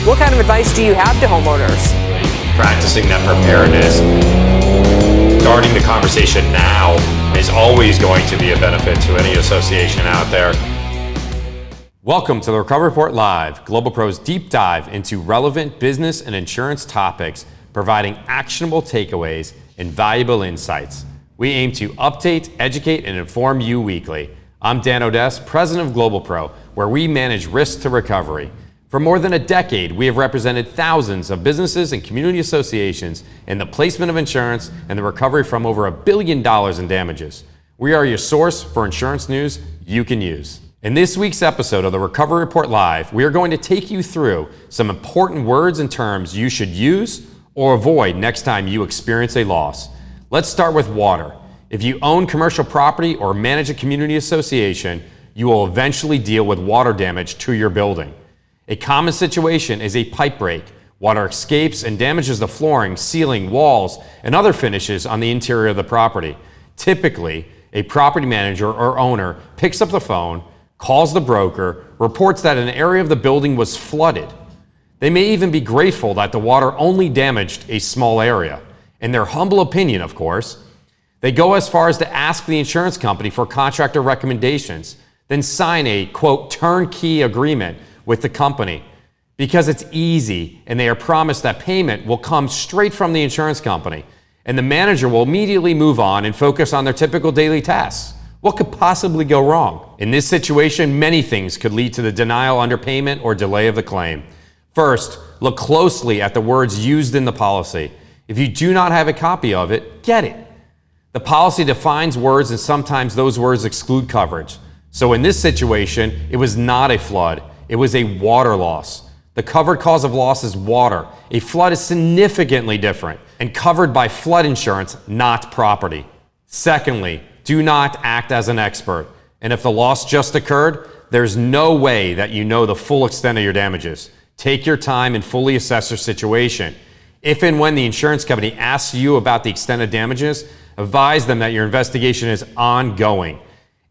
What kind of advice do you have to homeowners? Practicing that preparedness. Starting the conversation now is always going to be a benefit to any association out there. Welcome to the Recovery Report Live, Global Pro's deep dive into relevant business and insurance topics, providing actionable takeaways and valuable insights. We aim to update, educate, and inform you weekly. I'm Dan Odess, president of Global Pro, where we manage risk to recovery. For more than a decade, we have represented thousands of businesses and community associations in the placement of insurance and the recovery from over $1 billion in damages. We are your source for insurance news you can use. In this week's episode of the Recovery Report Live, we are going to take you through some important words and terms you should use or avoid next time you experience a loss. Let's start with water. If you own commercial property or manage a community association, you will eventually deal with water damage to your building. A common situation is a pipe break. Water escapes and damages the flooring, ceiling, walls, and other finishes on the interior of the property. Typically, a property manager or owner picks up the phone, calls the broker, reports that an area of the building was flooded. They may even be grateful that the water only damaged a small area. In their humble opinion, of course, they go as far as to ask the insurance company for contractor recommendations, then sign a, quote, turnkey agreement with the company because it's easy and they are promised that payment will come straight from the insurance company and the manager will immediately move on and focus on their typical daily tasks. What could possibly go wrong? In this situation, many things could lead to the denial, underpayment, or delay of the claim. First, look closely at the words used in the policy. If you do not have a copy of it, get it. The policy defines words and sometimes those words exclude coverage. So in this situation, it was not a flood, it was a water loss. The covered cause of loss is water. A flood is significantly different and covered by flood insurance, not property. Secondly, do not act as an expert. And if the loss just occurred, there's no way that you know the full extent of your damages. Take your time and fully assess your situation. If and when the insurance company asks you about the extent of damages, advise them that your investigation is ongoing.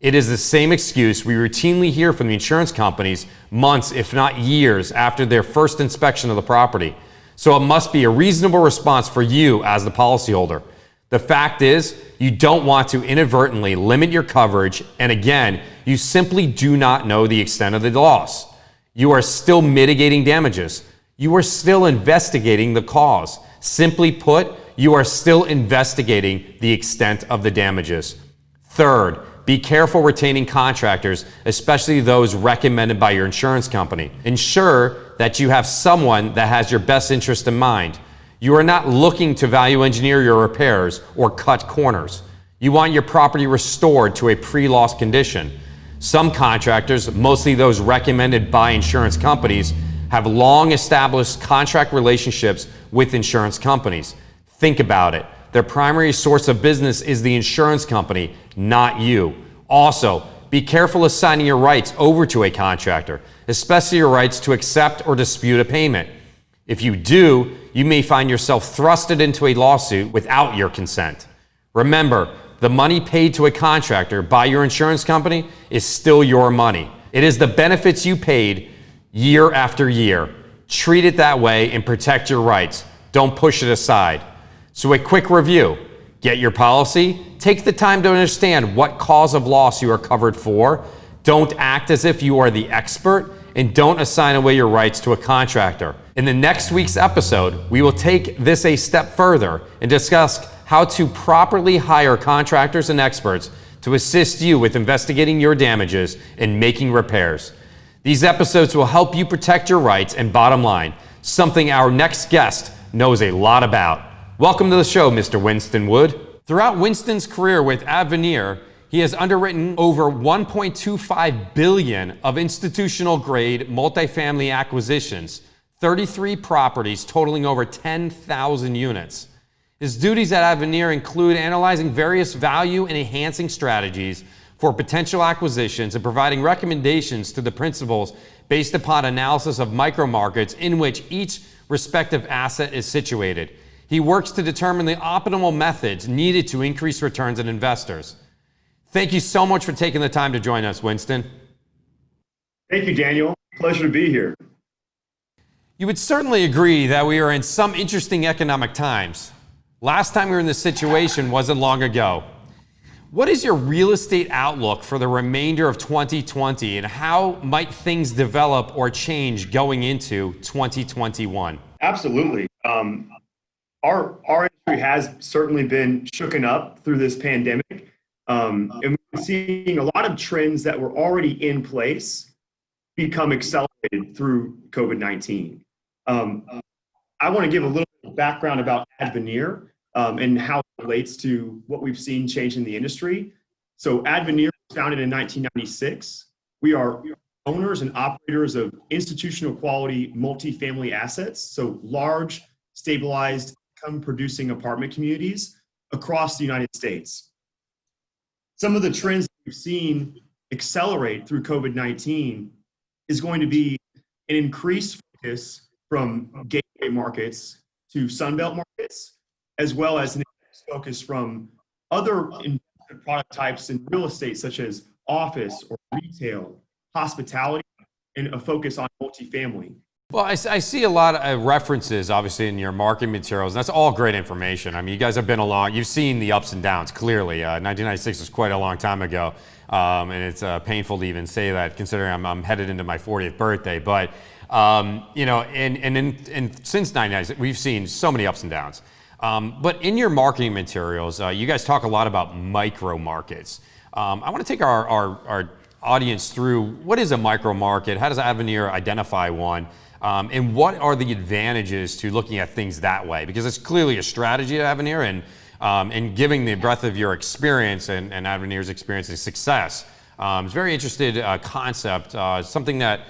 It is the same excuse we routinely hear from the insurance companies months, if not years, after their first inspection of the property. So it must be a reasonable response for you as the policyholder. The fact is, you don't want to inadvertently limit your coverage, and again, you simply do not know the extent of the loss. You are still mitigating damages. You are still investigating the cause. Simply put, you are still investigating the extent of the damages. Third, be careful retaining contractors, especially those recommended by your insurance company. Ensure that you have someone that has your best interest in mind. You are not looking to value engineer your repairs or cut corners. You want your property restored to a pre-loss condition. Some contractors, mostly those recommended by insurance companies, have long established contract relationships with insurance companies. Think about it. Their primary source of business is the insurance company, not you. Also, be careful assigning your rights over to a contractor, especially your rights to accept or dispute a payment. If you do, you may find yourself thrusted into a lawsuit without your consent. Remember, the money paid to a contractor by your insurance company is still your money. It is the benefits you paid year after year. Treat it that way and protect your rights. Don't push it aside. So a quick review. Get your policy. Take the time to understand what cause of loss you are covered for. Don't act as if you are the expert, and don't assign away your rights to a contractor. In the next week's episode, we will take this a step further and discuss how to properly hire contractors and experts to assist you with investigating your damages and making repairs. These episodes will help you protect your rights and bottom line, something our next guest knows a lot about. Welcome to the show, Mr. Winston Woods. Throughout Winston's career with Advenir, he has underwritten over $1.25 billion of institutional-grade multifamily acquisitions, 33 properties totaling over 10,000 units. His duties at Advenir include analyzing various value and enhancing strategies for potential acquisitions and providing recommendations to the principals based upon analysis of micro-markets in which each respective asset is situated. He works to determine the optimal methods needed to increase returns on investors. Thank you so much for taking the time to join us, Winston. Thank you, Daniel. Pleasure to be here. You would certainly agree that we are in some interesting economic times. Last time we were in this situation wasn't long ago. What is your real estate outlook for the remainder of 2020, and how might things develop or change going into 2021? Absolutely. Our industry has certainly been shooken up through this pandemic. And we've been seeing a lot of trends that were already in place become accelerated through COVID-19. I want to give a little background about Advenir and how it relates to what we've seen change in the industry. So Advenir was founded in 1996. We are owners and operators of institutional quality multifamily assets, so large, stabilized, income-producing apartment communities across the United States. Some of the trends that we've seen accelerate through COVID-19 is going to be an increased focus from gateway markets to Sunbelt markets, as well as an increased focus from other investment product types in real estate, such as office or retail, hospitality, and a focus on multifamily. Well, I see a lot of references, obviously, in your marketing materials. That's all great information. I mean, you guys have been along. You've seen the ups and downs, clearly. 1996 was quite a long time ago, and it's painful to even say that, considering I'm headed into my 40th birthday. But you know, and since 1996, we've seen so many ups and downs. But in your marketing materials, you guys talk a lot about micro markets. I want to take our audience through what is a micro market, how does Advenir identify one, and what are the advantages to looking at things that way? Because it's clearly a strategy at Advenir, and giving the breadth of your experience and Advenir's experience and success, it's a very interested concept, something that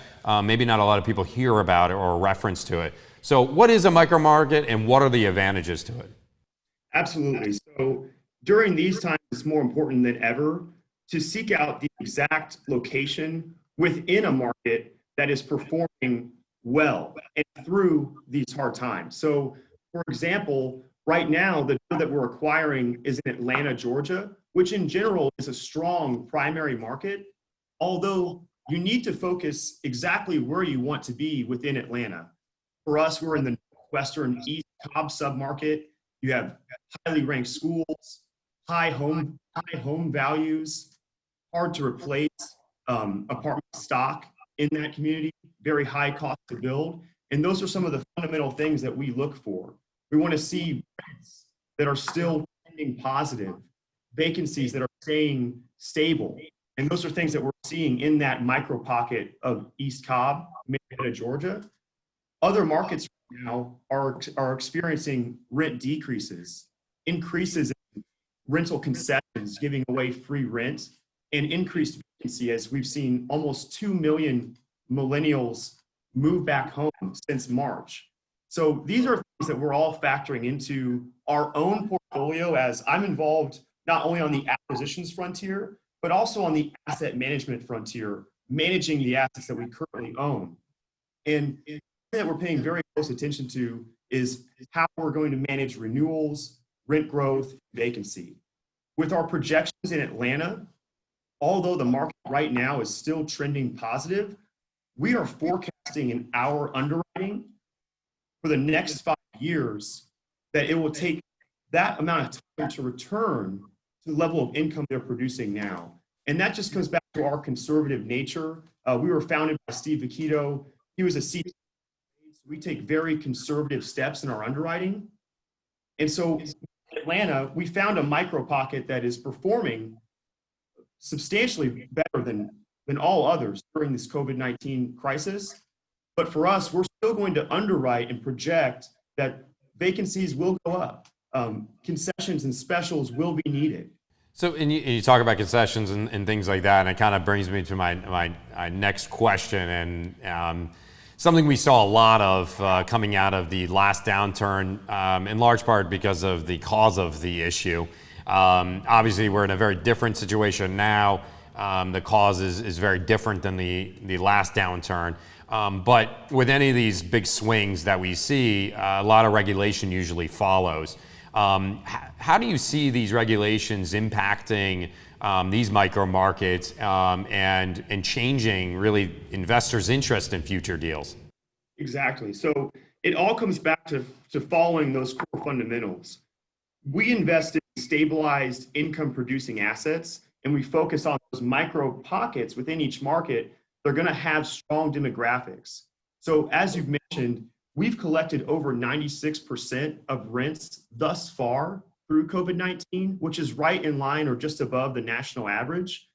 maybe not a lot of people hear about or reference to it. So what is a micro market, and what are the advantages to it? Absolutely. So during these times, it's more important than ever to seek out the exact location within a market that is performing well and through these hard times. So, for example, right now, the deal that we're acquiring is in Atlanta, Georgia, which in general is a strong primary market, although you need to focus exactly where you want to be within Atlanta. For us, we're in the Western East Cobb submarket. You have highly ranked schools, high home values, hard to replace apartment stock in that community, very high cost to build. And those are some of the fundamental things that we look for. We want to see rents that are still trending positive, vacancies that are staying stable. And those are things that we're seeing in that micro pocket of East Cobb, Marietta, Georgia. Other markets right now are experiencing rent decreases, increases in rental concessions, giving away free rent, and increased vacancy, as we've seen almost 2 million millennials move back home since March. So these are things that we're all factoring into our own portfolio, as I'm involved not only on the acquisitions frontier, but also on the asset management frontier, managing the assets that we currently own. And that we're paying very close attention to is how we're going to manage renewals, rent growth, vacancy. With our projections in Atlanta, although the market right now is still trending positive, we are forecasting in our underwriting for the next 5 years that it will take that amount of time to return to the level of income they're producing now. And that just comes back to our conservative nature. We were founded by Steve Vakito. He was a CEO. We take very conservative steps in our underwriting. And so in Atlanta, we found a micro pocket that is performing substantially better than all others during this COVID-19 crisis. But for us, we're still going to underwrite and project that vacancies will go up. Concessions and specials will be needed. So, and you talk about concessions and things like that, and it kind of brings me to my next question, and something we saw a lot of coming out of the last downturn, in large part because of the cause of the issue. Obviously, we're in a very different situation now. The cause is very different than the last downturn. But with any of these big swings that we see, a lot of regulation usually follows. How do you see these regulations impacting these micro markets and changing really investors' interest in future deals? Exactly. So it all comes back to following those core fundamentals. We invest in stabilized income producing assets, and we focus on those micro pockets within each market. They're going to have strong demographics. So as you've mentioned, we've collected over 96% of rents thus far through COVID-19, which is right in line or just above the national average.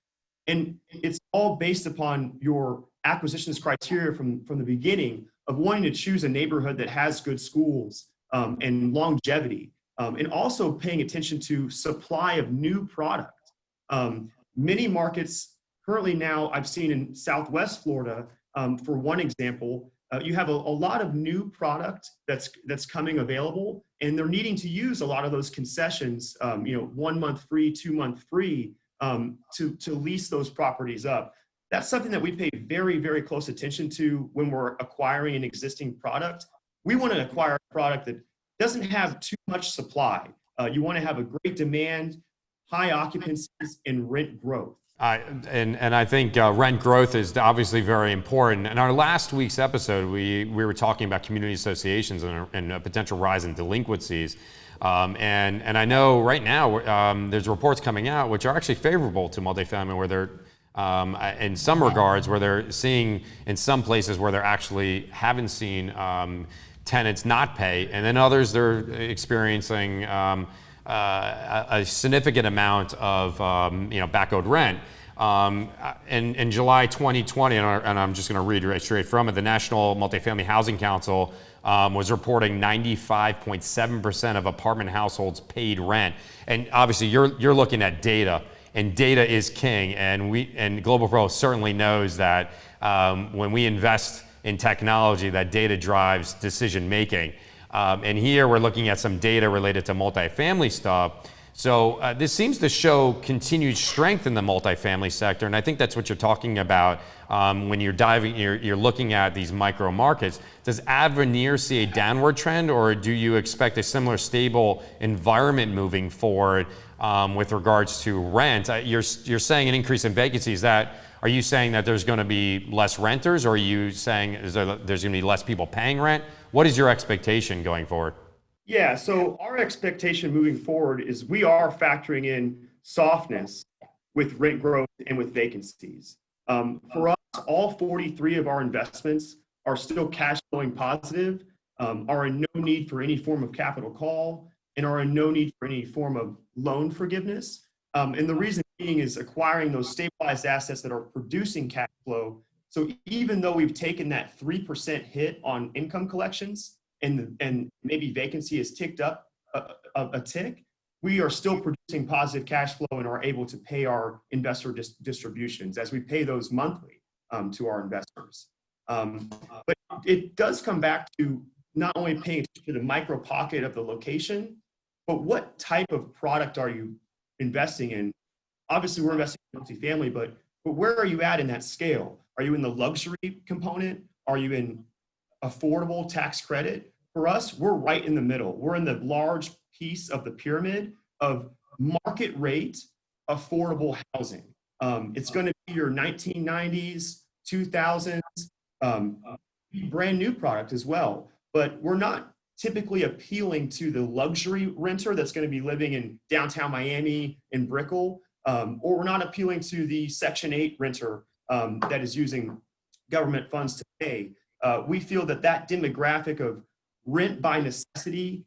And it's all based upon your acquisitions criteria from the beginning of wanting to choose a neighborhood that has good schools and longevity, and also paying attention to supply of new product. Many markets currently now, I've seen in Southwest Florida, for one example, you have a lot of new product that's coming available, and they're needing to use a lot of those concessions, 1 month free, 2 month free, to lease those properties up. That's something that we pay very, very close attention to when we're acquiring an existing product. We want to acquire a product that doesn't have too much supply. You want to have a great demand, high occupancies, and rent growth. And I think rent growth is obviously very important. In our last week's episode, we were talking about community associations and a potential rise in delinquencies. And I know right now there's reports coming out which are actually favorable to multifamily, where they're in some regards where they're seeing in some places where they're actually haven't seen tenants not pay, and then others they're experiencing a significant amount of back owed rent. In July 2020, and I'm just going to read right straight from it, the National Multifamily Housing Council was reporting 95.7% of apartment households paid rent. And obviously you're looking at data, and data is king. And Global Pro certainly knows that when we invest in technology, that data drives decision making. And here we're looking at some data related to multifamily stuff. So this seems to show continued strength in the multifamily sector, and I think that's what you're talking about when you're looking at these micro markets. Does Advenir see a downward trend, or do you expect a similar stable environment moving forward with regards to rent? You're saying an increase in vacancies. Are you saying that there's going to be less renters, or are you saying there's going to be less people paying rent? What is your expectation going forward? Yeah, so our expectation moving forward is we are factoring in softness with rent growth and with vacancies. For us, all 43 of our investments are still cash flowing positive, are in no need for any form of capital call, and are in no need for any form of loan forgiveness. And the reason being is acquiring those stabilized assets that are producing cash flow. So even though we've taken that 3% hit on income collections, and maybe vacancy has ticked up a tick, we are still producing positive cash flow and are able to pay our investor distributions as we pay those monthly to our investors. But it does come back to not only paying attention to the micro pocket of the location, but what type of product are you investing in? Obviously, we're investing in multifamily, but where are you at in that scale? Are you in the luxury component? Are you in affordable tax credit? For us, we're right in the middle. We're in the large piece of the pyramid of market rate affordable housing. It's going to be your 1990s, 2000s, brand new product as well. But we're not typically appealing to the luxury renter that's going to be living in downtown Miami in Brickell, or we're not appealing to the Section 8 renter that is using government funds to pay. We feel that demographic of rent by necessity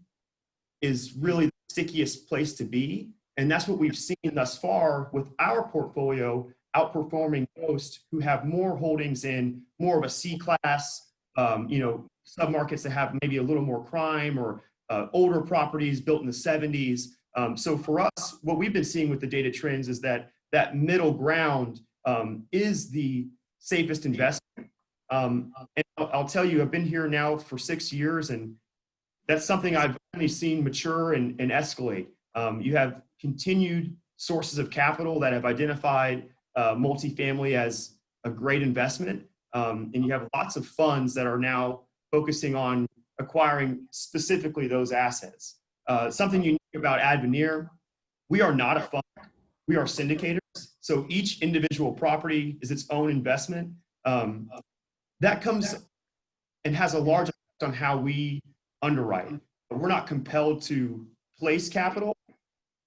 is really the stickiest place to be. And that's what we've seen thus far with our portfolio outperforming most who have more holdings in more of a C-class, submarkets that have maybe a little more crime, or older properties built in the 70s. So for us, what we've been seeing with the data trends is that middle ground is the safest investment. And I'll tell you, I've been here now for 6 years, and that's something I've only seen mature and escalate. You have continued sources of capital that have identified multifamily as a great investment, and you have lots of funds that are now focusing on acquiring specifically those assets. Something unique about Advenir, we are not a fund, we are syndicators. So each individual property is its own investment. That comes and has a large effect on how we underwrite. We're not compelled to place capital.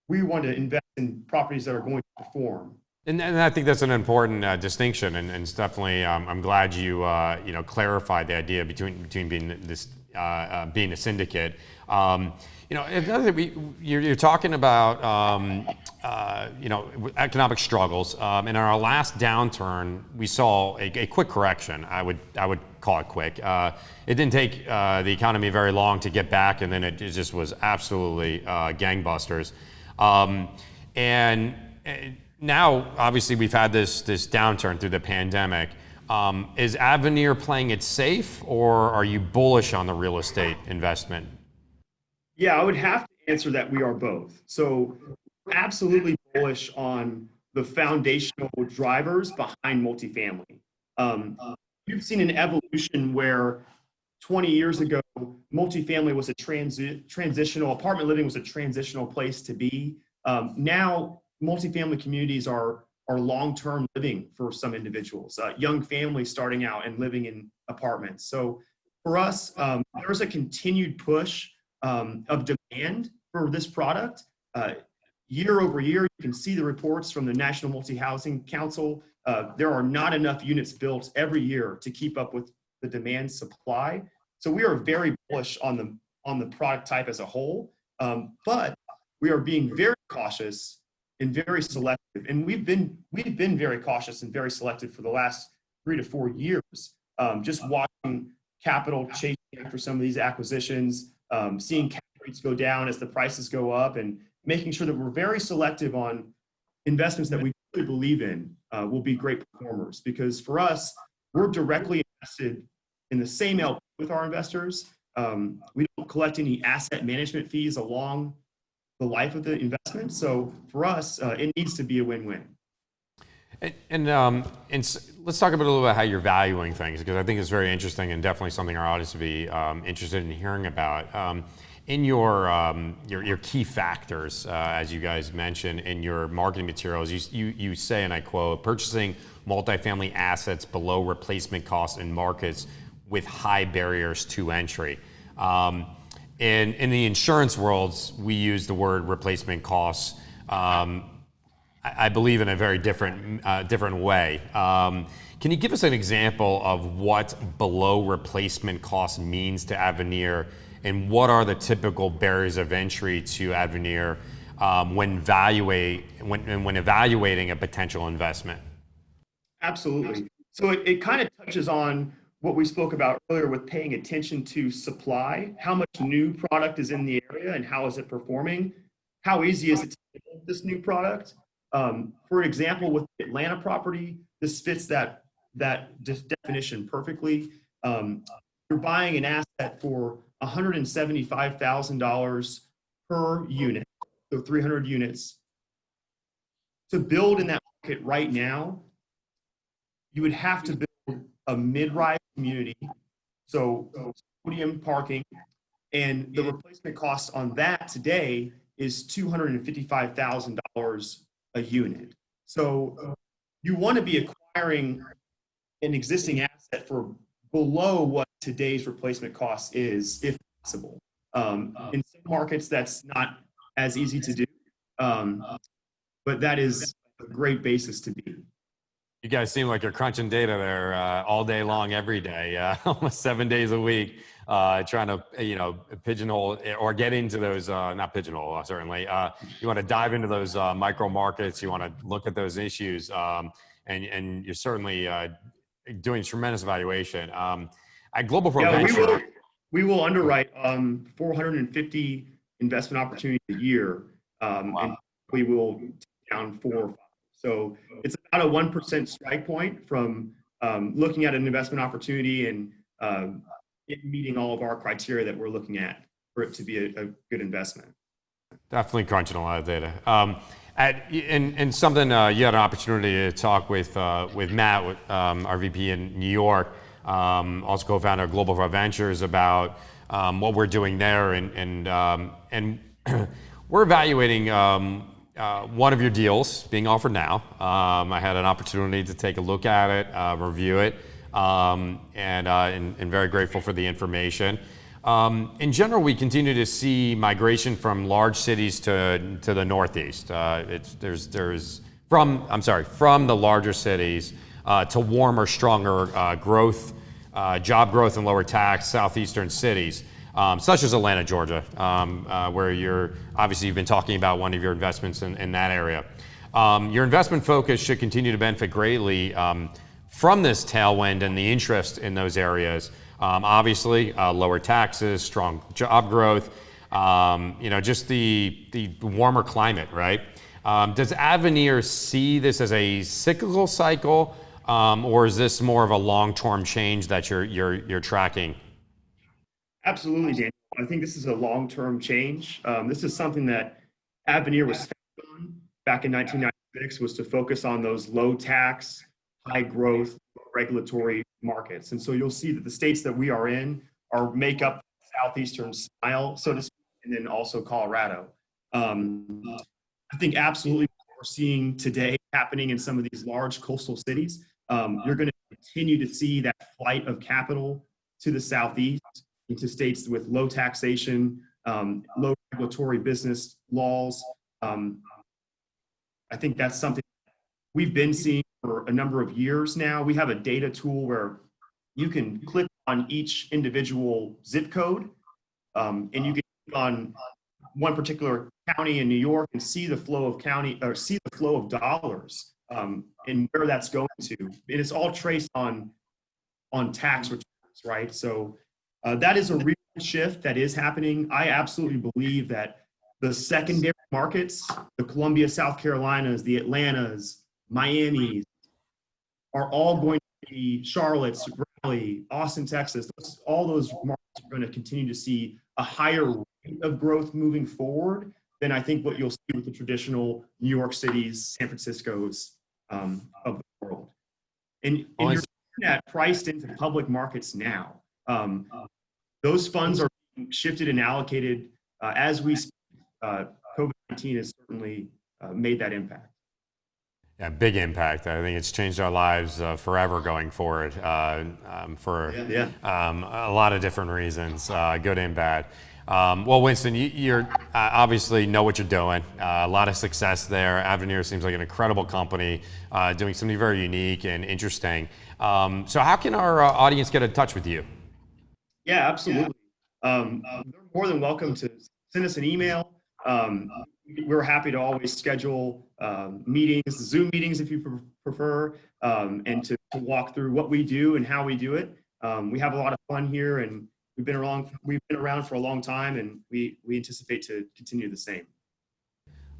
We want to invest in properties that are going to perform. And I think that's an important distinction, and it's definitely I'm glad you clarified the idea between being being a syndicate. Another thing you're talking about economic struggles. And in our last downturn, we saw a quick correction. I would call it quick. It didn't take the economy very long to get back, and then it just was absolutely gangbusters. Now, obviously, we've had this downturn through the pandemic. Is Advenir playing it safe, or are you bullish on the real estate investment? Yeah, I would have to answer that we are both. So we're absolutely bullish on the foundational drivers behind multifamily. You've seen an evolution where 20 years ago, multifamily was a transitional, apartment living was a transitional place to be. Now, multifamily communities are long-term living for some individuals, young families starting out and living in apartments. So for us, there's a continued push of demand for this product. Year over year, you can see the reports from the National Multi-Housing Council. There are not enough units built every year to keep up with the demand supply. So we are very bullish on the product type as a whole, but we are being very cautious and very selective. And we've been very cautious and very selective for the last 3 to 4 years. Just watching capital chasing after some of these acquisitions, seeing cap rates go down as the prices go up, and making sure that we're very selective on investments that we really believe in will be great performers. Because for us, we're directly invested in the same LP with our investors. We don't collect any asset management fees along the life of the investment. So for us, it needs to be a win-win. And let's talk about a little bit how you're valuing things, because I think it's very interesting and definitely something our audience would be interested in hearing about. In your key factors, as you guys mentioned in your marketing materials, you say, and I quote, purchasing multifamily assets below replacement costs in markets with high barriers to entry. In the insurance worlds, we use the word replacement costs, I believe, in a very different way. Can you give us an example of what below replacement cost means to Advenir, and what are the typical barriers of entry to Advenir when evaluating a potential investment? Absolutely. So it kind of touches on what we spoke about earlier with paying attention to supply, how much new product is in the area and how is it performing? How easy is it to build this new product? For example, with the Atlanta property, this fits that definition perfectly. You're buying an asset for $175,000 per unit, so 300 units. To build in that market right now, you would have to build a mid-rise community, so podium parking, and the replacement cost on that today is $255,000 a unit. So you want to be acquiring an existing asset for below what today's replacement cost is, if possible. In some markets, that's not as easy to do, but that is a great basis to be. You guys seem like you're crunching data there all day long, every day, almost 7 days a week, trying to pigeonhole or get into those, not pigeonhole certainly. You want to dive into those micro markets. You want to look at those issues, and you're certainly doing tremendous evaluation. At Global Pro Venture, we will underwrite 450 investment opportunities a year, and we will take down 4 or 5. So it's about a 1% strike point from looking at an investment opportunity and it meeting all of our criteria that we're looking at for it to be a good investment. Definitely crunching a lot of data. And something you had an opportunity to talk with Matt, our VP in New York, also co-founder of Global Pro Ventures, about what we're doing there, and we're evaluating one of your deals being offered now. I had an opportunity to take a look at it, review it. and very grateful for the information. In general, we continue to see migration from large cities to the Northeast. From the larger cities to warmer, stronger growth, job growth, and lower tax southeastern cities, such as Atlanta, Georgia, where you've been talking about one of your investments in that area. Your investment focus should continue to benefit greatly from this tailwind and the interest in those areas. Obviously, lower taxes, strong job growth, just the warmer climate, right? Does Advenir see this as a cyclical cycle, or is this more of a long-term change that you're tracking? Absolutely, Daniel. I think this is a long-term change. This is something that Advenir was founded on back in 1996, was to focus on those low tax, high growth, regulatory markets. And so you'll see that the states that we are in make up the southeastern smile, so to speak, and then also Colorado. I think absolutely what we're seeing today happening in some of these large coastal cities, you're going to continue to see that flight of capital to the southeast, into states with low taxation, low regulatory business laws. I think that's something we've been seeing for a number of years now. We have a data tool where you can click on each individual zip code, and you can click on one particular county in New York and see the flow of dollars and where that's going to. And it's all traced on tax returns, right? So that is a real shift that is happening. I absolutely believe that the secondary markets, the Columbia, South Carolinas, the Atlantas, Miamis, are all going to be Charlotte's, Raleigh, Austin, Texas. All those markets are going to continue to see a higher rate of growth moving forward than I think what you'll see with the traditional New York Cities, San Franciscos of the world. And you're seeing that priced into public markets now. Those funds are being shifted and allocated as we speak. COVID-19 has certainly made that impact. Yeah, big impact. I think it's changed our lives forever going forward for a lot of different reasons, good and bad. Well, Winston, you're obviously know what you're doing. A lot of success there. Advenir seems like an incredible company, doing something very unique and interesting. So how can our audience get in touch with you? Yeah, absolutely. They're more than welcome to send us an email. We're happy to always schedule meetings, Zoom meetings if you prefer, and to walk through what we do and how we do it. We have a lot of fun here, and we've been around for a long time, and we anticipate to continue the same.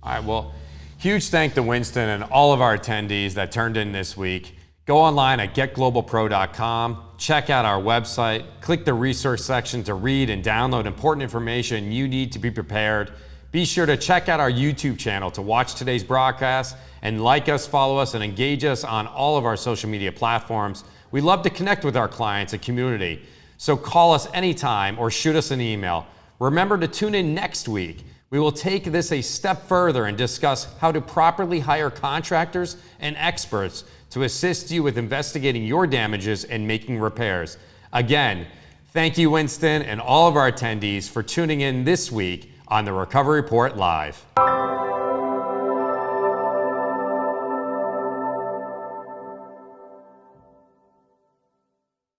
All right, well, huge thank to Winston and all of our attendees that turned in this week. Go online at getglobalpro.com, check out our website, click the resource section to read and download important information you need to be prepared. Be sure to check out our YouTube channel to watch today's broadcast, and like us, follow us, and engage us on all of our social media platforms. We love to connect with our clients and community, so call us anytime or shoot us an email. Remember to tune in next week. We will take this a step further and discuss how to properly hire contractors and experts to assist you with investigating your damages and making repairs. Again, thank you, Winston, and all of our attendees for tuning in this week on the Recovery Report Live.